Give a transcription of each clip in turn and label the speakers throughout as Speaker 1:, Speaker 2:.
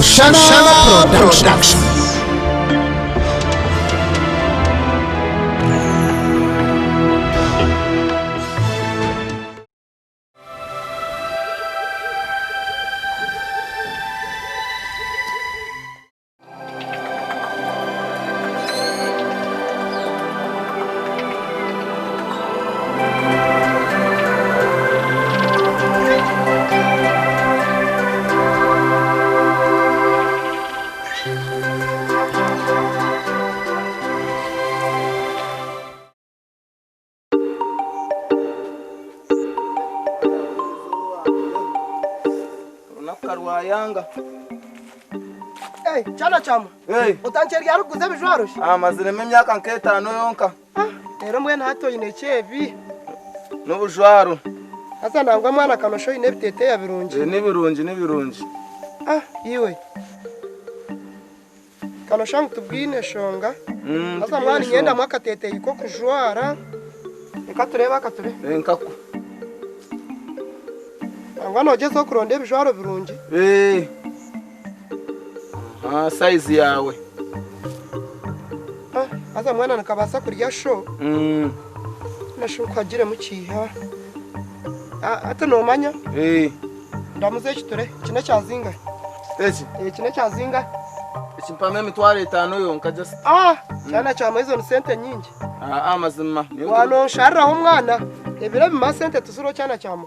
Speaker 1: Mushana Production.
Speaker 2: Yanga.
Speaker 3: Hey, chana chama.
Speaker 2: Hey.
Speaker 3: Utancheri yaru kuzebi jwaroshi.
Speaker 2: Mazire myaka nk'etano yonka.
Speaker 3: Rero mwene hato ine chevi.
Speaker 2: N'ubujwaro.
Speaker 3: Asa nangwa mwana kanosho ine bitete ya birungi.
Speaker 2: N'ibirungi.
Speaker 3: Iwe. Kanosho ngutubwine shonga. Asa mwana ngenda mwaka tete iko kujwara. Eka tureba kature.
Speaker 2: Nkaku.
Speaker 3: Angwana ogezo kuronde bijwaro birungi.
Speaker 2: Size yawe.
Speaker 3: Asa mwana nakabasa kurya sho. Nashuka agire mukiha. Ate no manya? Ndamuze kiture kine cyazinga. Kine cyazinga.
Speaker 2: Ikimpame emitwaro 5 yonka just.
Speaker 3: Cyana cyama izo ni sente nyingi.
Speaker 2: Mazima.
Speaker 3: Wano sharraho umwana. Ebiro bima sente tusuro cyana cyama.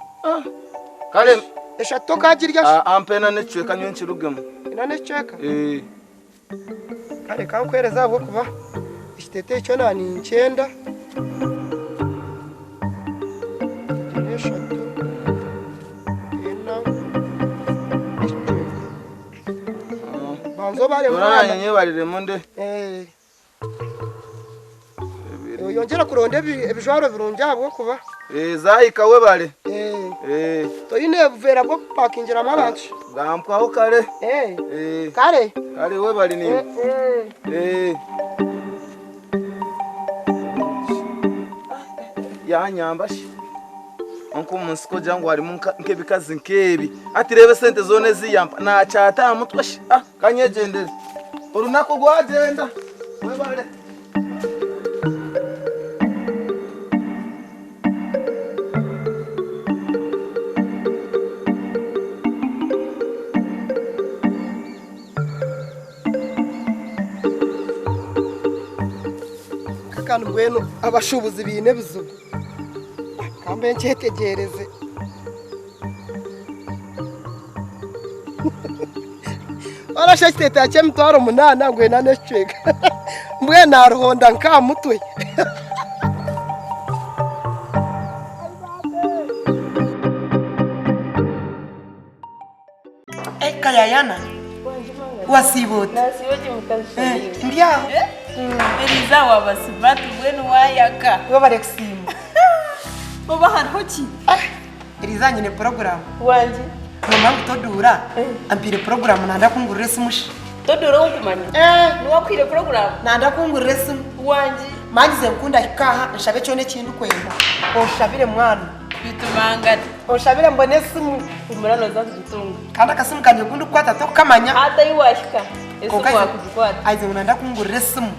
Speaker 2: Kale
Speaker 3: eshatu kagirya
Speaker 2: ampena necweka nyinshi rugemo.
Speaker 3: Ina necweka? Kale kankwereza abo kuba ishitete cyo nani 9. Eshatu. Banzo bale mwana
Speaker 2: nyebarire munde.
Speaker 3: Yongera kuronde ebijwaro birungi abo kuba.
Speaker 2: Zahika we bale.
Speaker 3: Toyine vera bwo pakingira amabantu.
Speaker 2: Gampwaho kare.
Speaker 3: Kare.
Speaker 2: Kare we bali ni. Ya nyambashi. Onko munsiko jangu ari nkebikazi nkebi. Atirebe sente zone ziyampa na chata mutwashi. Kanyegendere. Urunako gwagenda. We bale.
Speaker 3: Kandi bweno abashubuzi bine bizuba kambe ncetegereze Arasha kitete ya chemtwaro 8 ngwe na necweka mbwe naruhonda nka mutwe Kayayana wasibote
Speaker 4: nasibote mukashiri
Speaker 3: ndiya
Speaker 4: Eliza wabasibatu bwenu wayaka
Speaker 3: wabare kusimba
Speaker 4: baba hanoki
Speaker 3: Eliza nyine program
Speaker 4: wanje
Speaker 3: mama ngutodura ambire program nanda kungurira simushi
Speaker 4: todura ukumanya niwakwire program
Speaker 3: nanda kungurira simu
Speaker 4: wanje
Speaker 3: magize nkunda ikaha nshabe cyone kindu kwenda oshabire mwana
Speaker 4: bitumangana
Speaker 3: oshabire mbone simu
Speaker 4: umurano za kutunga
Speaker 3: kandi akasimu kanje kundu kwata to kamanya
Speaker 4: hata yiwashika ese kwa kujikwata
Speaker 3: aize nanda kungurira simu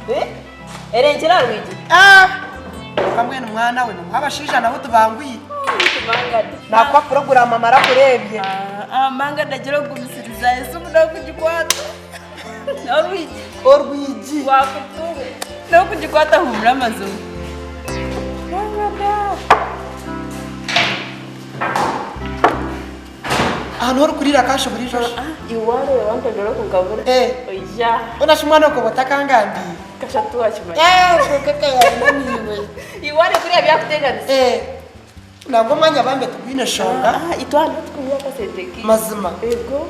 Speaker 4: erengera rwigi
Speaker 3: kamwe n'umwana we n'abashija nabo tubangwiye
Speaker 4: bitumangana
Speaker 3: nakwa program amara kurebye
Speaker 4: manga ndagero gumisiriza ese muno kujikwata
Speaker 3: orwigi
Speaker 4: wakutunga no kujikwata humura amazu
Speaker 3: ahantu hori kurira kasho buri joro
Speaker 4: iware wankagero kungabura oya
Speaker 3: unashimwana ko botakangambi
Speaker 4: kashatu wachimanya
Speaker 3: kaka yananiwe
Speaker 4: iware kuriya byakuteganise
Speaker 3: ntabwo mwanya bambe tubine shonga
Speaker 4: itwana twuya kaseteki
Speaker 3: mazima
Speaker 4: ego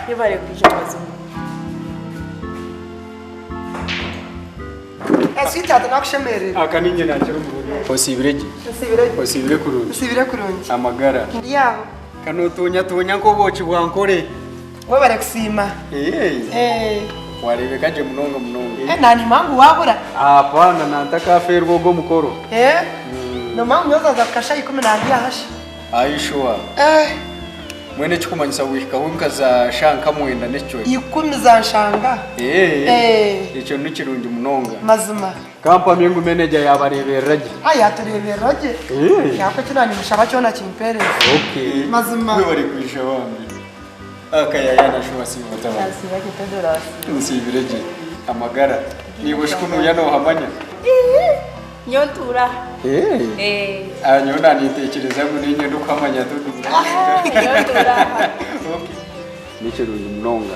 Speaker 4: yabare kujya mazima
Speaker 3: Sweetheart nakushemerera
Speaker 5: akaninye nakiro murugo osibirege osibire kurungi amagara
Speaker 3: yaho
Speaker 5: kanotonya ko boci bwankore
Speaker 3: we bare kusima
Speaker 5: warebe kaje munonga
Speaker 3: nani mangu wabura
Speaker 5: hapana nataka fergo go mukoro
Speaker 3: no mangu yoza za kasha 12 hashi
Speaker 5: aishwa mwene chikumanyisa wihika wimkaza shanka mwenda necho
Speaker 3: 10 za nshanga
Speaker 5: icho nikirungi munonga
Speaker 3: mazima
Speaker 5: kampa myengu manager yabarebereraje
Speaker 3: aya turebereraje yako kinani mushaba cyona kimpereza
Speaker 5: okay
Speaker 3: mazima
Speaker 5: we bari kwisha bambi akayayana shuwa simutaba
Speaker 4: Asibake todora.
Speaker 5: nsibireje amagara niwe shikunu yano hamanya
Speaker 4: Nyontura.
Speaker 5: Anyona nitekereza ngo ninye ndukamanya tudu.
Speaker 4: Nyontura.
Speaker 5: Okay. Nikirungi munonga.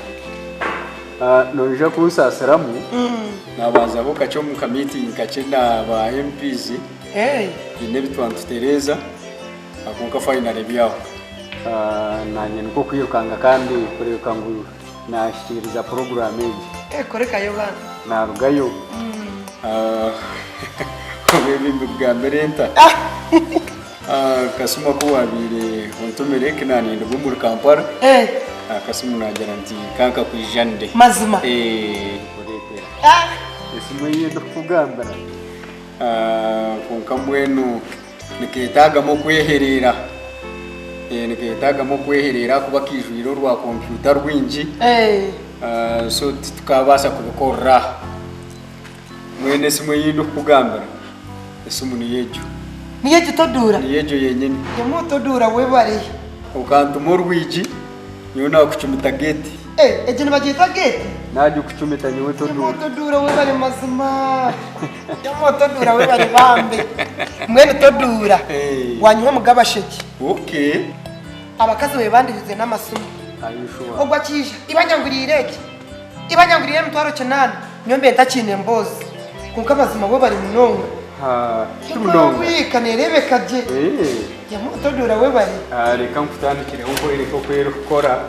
Speaker 5: Noja kusasiramu. Nabaza ko kacho mu meeting kachena ba MPs. Ine bitwantu Tereza. Akunka final byaho. Nanye niko kwirukanga kandi kureka ngo nashikiriza program eji.
Speaker 3: Koreka yo bana.
Speaker 5: Narugayo. Kubebimbi bwa merenta kasuma ko wabire ontomere kinani ndo muri Kampala kasuma na garanti kanka kwijande
Speaker 3: mazima
Speaker 5: kurete esimu yendo kugambara konka mwenu niketaga mo kweherera niketaga mo kweherera kuba kijwiro rwa computer rwinji so tukabasa kubikora mwene simu yendo kugambara esimu ni yejo
Speaker 3: todura
Speaker 5: ni yejo yenyene
Speaker 3: yemo todura we bari
Speaker 5: ukantu morwiji yona kuchumita gate
Speaker 3: eje nabagita gate
Speaker 5: naje kuchumita nyewe
Speaker 3: todura we bari mazima yemo todura we bari bambe mwene todura wanywa mugabasheki
Speaker 5: okay
Speaker 3: abakazi we bandirize n'amasumo
Speaker 5: ayishuwa
Speaker 3: ogwakisha ibanyanguriye mutwaro kinani nyombe ntakine mbozi kunka bazima bo bari munonga
Speaker 5: tumunonga
Speaker 3: wikane rebekaje yamutodura we bari
Speaker 5: reka mkutandikire uko iri ko kwero gukora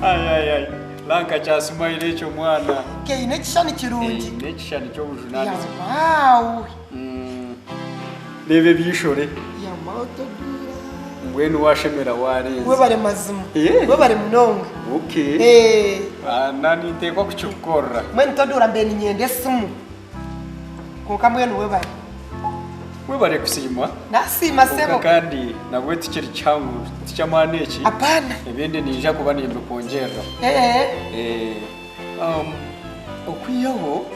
Speaker 5: ay lanka cyasumaire cyo mwana
Speaker 3: keine kishani kirungi
Speaker 5: nekishani cyo bujunani
Speaker 3: wow
Speaker 5: lebe bishore
Speaker 3: yamutodura
Speaker 5: mwenu washemera wareze
Speaker 3: we bari mazima we bari munonga
Speaker 5: okay nani tekwa kuchukora
Speaker 3: mwenu todura mbeni nyende simu kunka mwenu we bari
Speaker 5: kusima
Speaker 3: nasima sebo
Speaker 5: kandi nagwe tikiri cyangu tichamaneki
Speaker 3: apana
Speaker 5: ebende ninja kuba nimbe kongera okwiyaho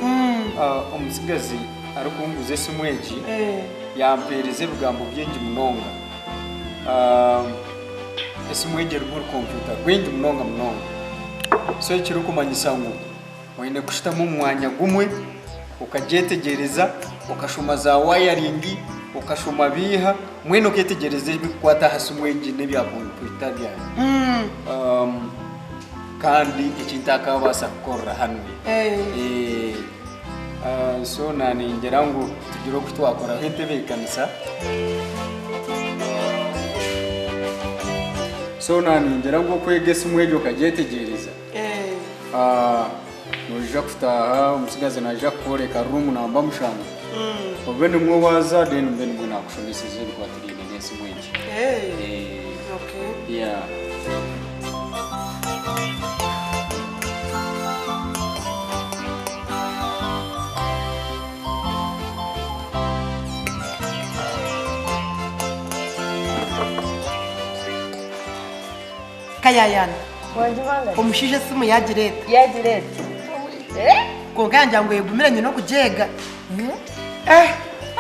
Speaker 5: omusigazi arikunguze simweji yampereze bigambo byingi munonga esimweji muri computer bwingi munonga so ikiri kumanyisa ngo wine kushitamo umwanya gumwe ukajetegereza ukashuma za wiring ukashuma biha mwene uketegereza bikwata hasimweji nebya computer bya kandi ikintaka basa gukora hano so nani ngera ngo tugiro kutwakora hentebe kanisa so nani ngera ngo kwegesa umwejo kajetegereza noja kutaha umusigaze naja koreka room namba mushanga obene mwo waza then mbene mwe nakushomeseze bikwatirine nesi mweji
Speaker 3: okay
Speaker 5: yeah
Speaker 3: kayayana
Speaker 4: Wanjumanga.
Speaker 3: omushije simu yagireta
Speaker 4: Yagireta.
Speaker 3: konganja ngo yegumiranye no kujega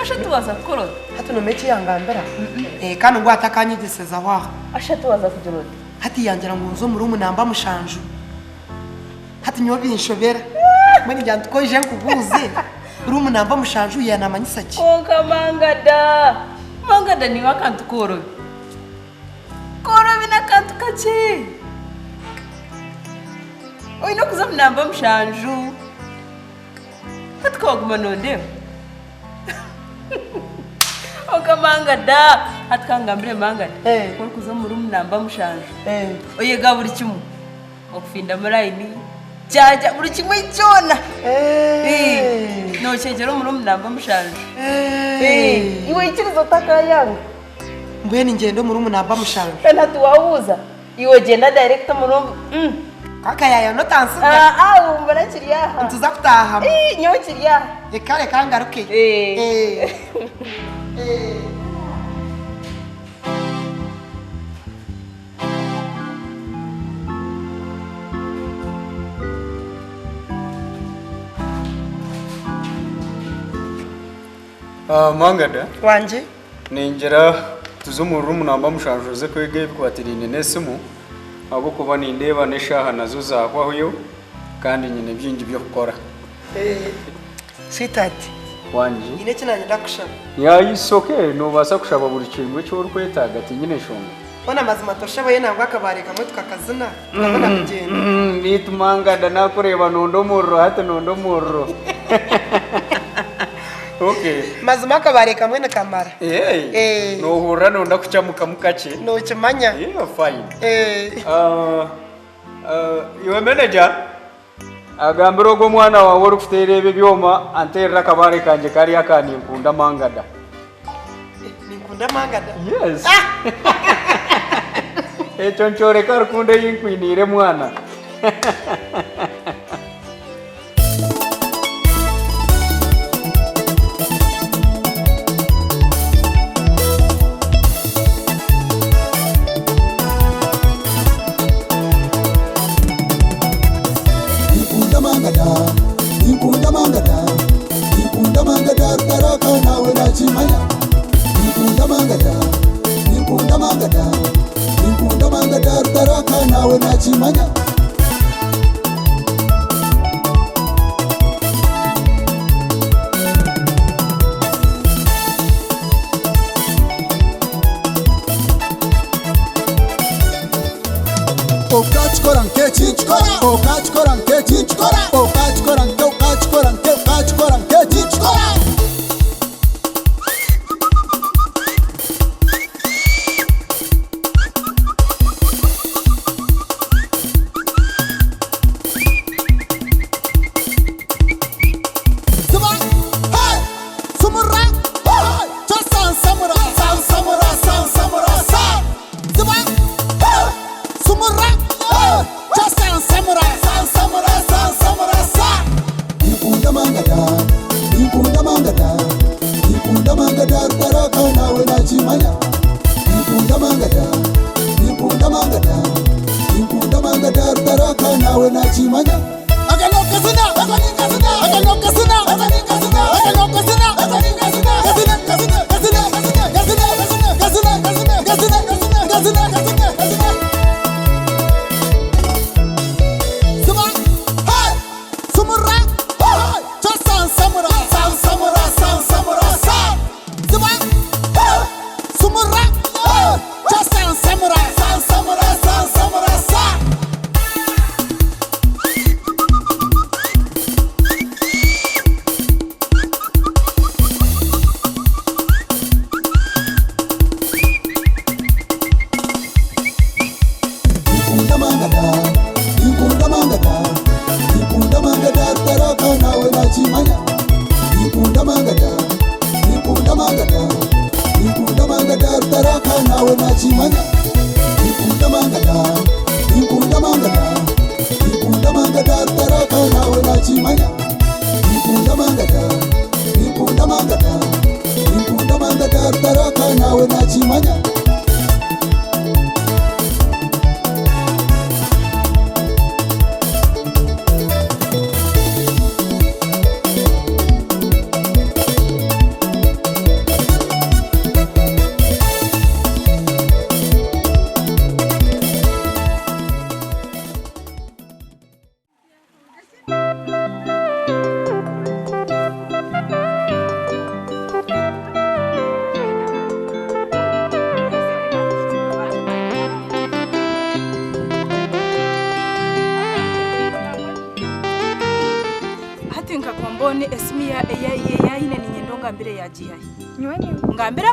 Speaker 4: Asha tuwaza kukora.
Speaker 3: hati no mechi yangambera kandi ngo atakanyigiseza waho
Speaker 4: Asha tuwaza kujurota.
Speaker 3: hati yangira ngo nzo muri umunamba mushanju hati nyo binshobera mwene njya tkoje nkubuze uri umunamba mushanju yanamanyisaki
Speaker 4: Konka mangada. Mangada ni wakantu koro. Koro bina kantu kache. Oino kuza munamba mushanju. Hatkoguma nonde. Oka mangada. Hatkangambire mangada. Koro kuza muri munamba mushanju. Oyega buri kimu. Okufinda muraini. Jaja buri kimwe cyona. No chejero muri munamba mushanju. Iwe ikirizo takayanga.
Speaker 3: mbweni ngendo muri umunamba mushanju
Speaker 4: Kana tuwauza. Iwe jenda direct muri
Speaker 3: Kaka yayo no tansuga.
Speaker 4: Au mbona kiriya.
Speaker 3: Ntuza kutaha.
Speaker 4: Nyo kiriya.
Speaker 3: Ekare kangaruke.
Speaker 5: Mangada
Speaker 3: Wanje.
Speaker 5: ninjira tuzumuru munamba mushanjoze kwege bikwatirine nesimu abo kuba nindeba neshaha nazo zakwaho kandi nyine byingi byo gukora
Speaker 3: Sweetheart.
Speaker 5: wanje
Speaker 3: Ine kinanye ndakushaba.
Speaker 5: yayisoke no basa kushaba buri kintu cyo rukwetaga ati nyine shonga
Speaker 3: Bona mazima toshabaye nangwa akabare kamwe tukakazina. Ndabona kugenda.
Speaker 5: nitumangada nakureba nondomoro hata nondomoro Okay.
Speaker 3: Mazima akabare kamwe nakamara.
Speaker 5: No hura no ndakuchamuka mukache.
Speaker 3: No chimanya.
Speaker 5: Yeah, fine. Your manager agambiro go mwana wawe uri kuterebe byoma anterera kabare kanje kari yakani nkunda mangada.
Speaker 3: Ninkunda mangada.
Speaker 5: Yes. Chonchore karukunda yinkwinire mwana.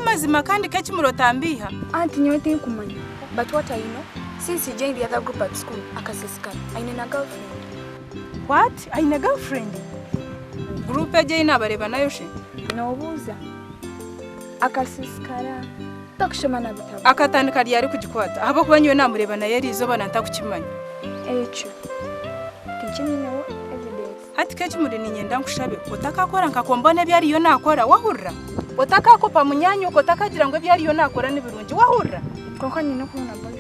Speaker 1: Mazima kandi kaki murotambiha.
Speaker 6: Auntie nyote kumanya. But what I know, since he joined the other group at school, akasiskana. Aina girlfriend.
Speaker 1: What? Aina girlfriend? Group eje ina bareba nayo she?
Speaker 6: Nobuza. Akasiskara. Takushomana bitabu.
Speaker 1: Akatandika lyari kugikwata. Abo kubanywe namureba na yari izo bana ntakukimanya.
Speaker 6: Echo. tinkineho evidence.
Speaker 1: Hati kechimuri ninyenda nkushabe utakakora nkakombone byariyo nakora wahurra utakakopa munyanyo utakagira ngo byariyo nakora nibirungi wahurra
Speaker 6: Konka nyine kubona boyfriend.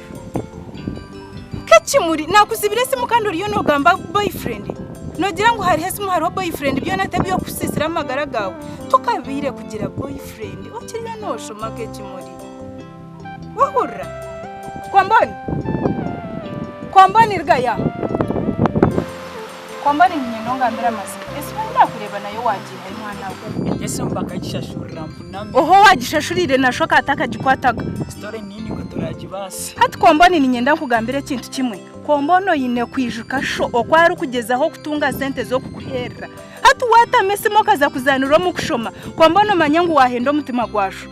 Speaker 1: kechimuri nakuzibire simu kandi uriyo nogamba boyfriend nogira ngo hari hesi muharo boyfriend byo natebi yo kusisira amagara gawe tukabire kugira boyfriend ukiriyo noshoma kechimuri wahurra kwamboni rgaya kwamboni nyine ngambira masi ese nakureba nayo wagiye mwana we
Speaker 7: ese mbaka gishashurira mpunambe
Speaker 1: oho wagishashurire nashoka atakagikwataga
Speaker 7: story nini ko turagibase
Speaker 1: hati kwamboni ninyenda nkugambire kintu kimwe kombono yine kwijuka sho okwari kugezaho kutunga sente zo kukuherera hati watamesimo kaza kuzanira mu kushoma kwambono manyangu wahendo mutima gwasho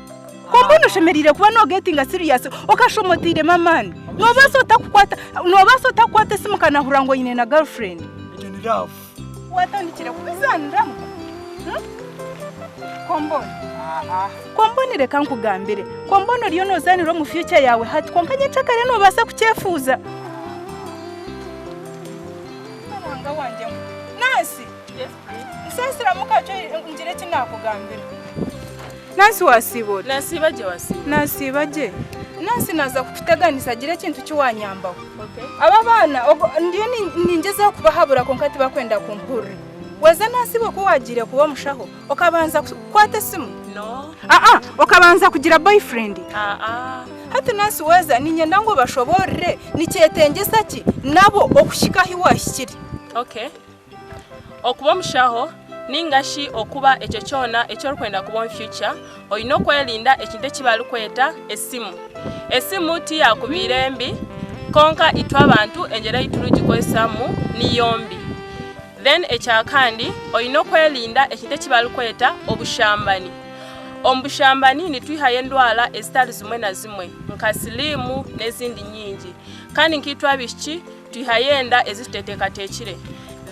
Speaker 1: kwambono shemerire kuba no getting serious okashomotire mamani nobaso takwata simu kana hurango yine na girlfriend
Speaker 7: ibyo ni love
Speaker 1: watandikira kubizanira komboni reka nkugambire kombono riyo nozanira mu future yawe hati konkanye cakare no basa kucyefuza abanga wanje nasi nsesira mukacho ngire kinakugambira nasi wasibona nasibaje nasi naza kuteganisa gire kintu cyuwanyambaho aba bana ndiye ningezeho kubahabura konkati bakwenda kumpurira waza nasibo ko wagire kuba mushaho okabanza kwate simu okabanza kugira boyfriend hati nasi waza ninyenda ngo bashobore nicyetengesa ki nabo okushikaho iwashyikiri
Speaker 8: okuba mushaho ningashi okuba ekyo kyona ekyo kwenda kuba mu future oyino kwelinda ekinte kibali kweta esimu ti yakubire mbi konka itwa abantu enjera itulugikosamu ni yombi then ekyakandi oyino kwelinda ekinte kibali kweta obushambani omubushambani nitwihaye endwala ezitali zimwe na zimwe nkasilimu nezindi nyingi kandi nkitwa bishiki twihayenda eziteteekateekire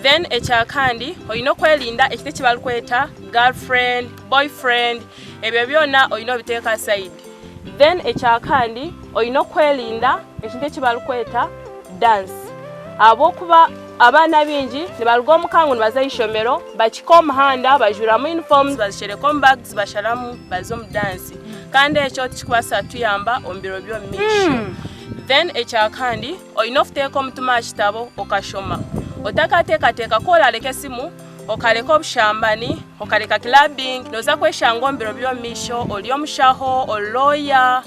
Speaker 8: then ekyakandi oyino kwelinda ekite kibali kweta girlfriend boyfriend ebyo byona oyino biteeka side then ekyakandi oyino kwelinda ekite kibali kweta dance abokuba abana bingi nibaluga omukango nibaza ishomero bakika omuhanda bajuramu uniforms bazishereko bags basharamu bazo mu dance kandi ekyo tikubasa tuyamba ombiro by'omisho then ekyakandi oyino kuteeka omutuma kitabo okashoma otakateeka kola leke simu okaleka obushambani okaleka clubbing noza kweshanga ombiro by'omisho oli omushaho oloya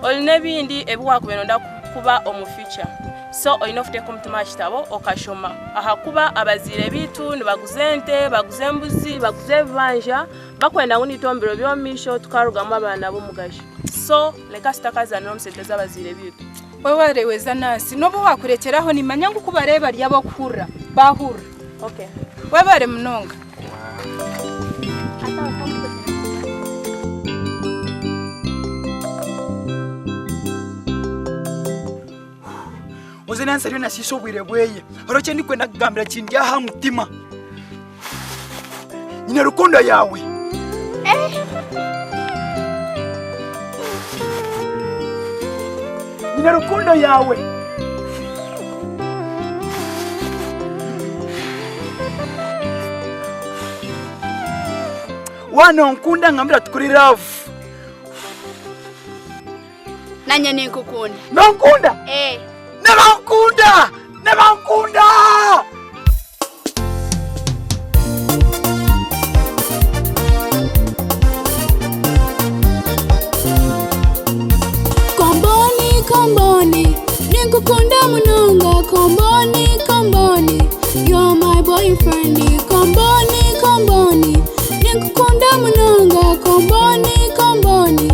Speaker 8: oli nebindi ebiwakubenonda kuba omu future so oyino kuteeka omutuma kitabo okashoma ahakuba abazire bitu nibaguze ente baguze embuzi baguze ebibanja bakwenda ngunita ombiro by'omisho tukarugamu abaana b'omugasho so leka sitakazanira omusente z'abazire bitu
Speaker 1: wewareweza nasi nobo wakurekeraho nimanya ngo kubareba ryabo kura bahura webare munonga
Speaker 7: oze nansariyo nasiso bwire bweye horoche ndikwenda kugambira kindi aha mutima nyine rukundo yawe nyine rukundo yawe wano nkunda ngambira tukuri love
Speaker 6: Nanye nikukunda.
Speaker 7: Nankunda? Nankunda! Nankunda!
Speaker 9: Komboni, nikukunda munonga. Komboni, you're my boyfriend. Komboni, nikukunda munonga. Komboni,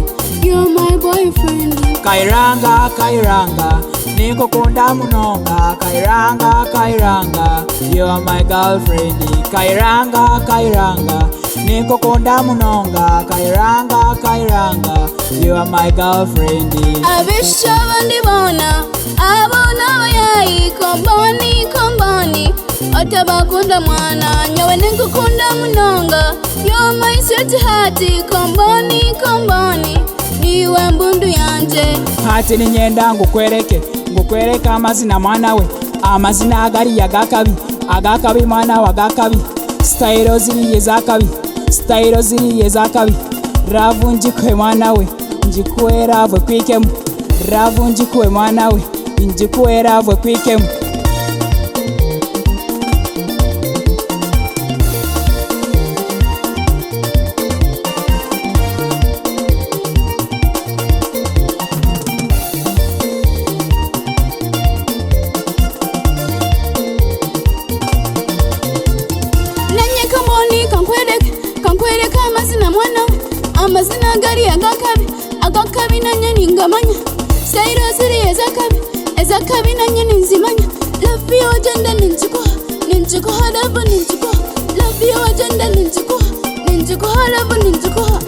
Speaker 9: you're my boyfriend.
Speaker 10: Kairanga, nikukunda munonga. Kairanga, you're my girlfriend. Kairanga, nikukunda munonga. Kairanga, you are my girlfriend.
Speaker 9: Abishaba ndibona, abona bayayi. Komboni, otabakunda mwana. Nyawe nikukunda munonga. You're my sweetheart. Komboni, niwe mbundu yanje.
Speaker 10: Hati ninyenda ngukwereke amazina mwana we. Amazina agari yagakabi. agakabi mwana wa agakabi style ziriye zakabi style ziriye zakabi ravu njikwe mwana we njikuwe ravu kwikemu ravu njikuwe mwana we njikuwe ravu kwikemu
Speaker 9: kankwereka amazina mwana we amazina gari agakabi nanye ningamanya style ziriye ezakabi nanye ninzimanya love you agenda ninjikuha love ninjikuha love you agenda ninjikuha love ninjikuha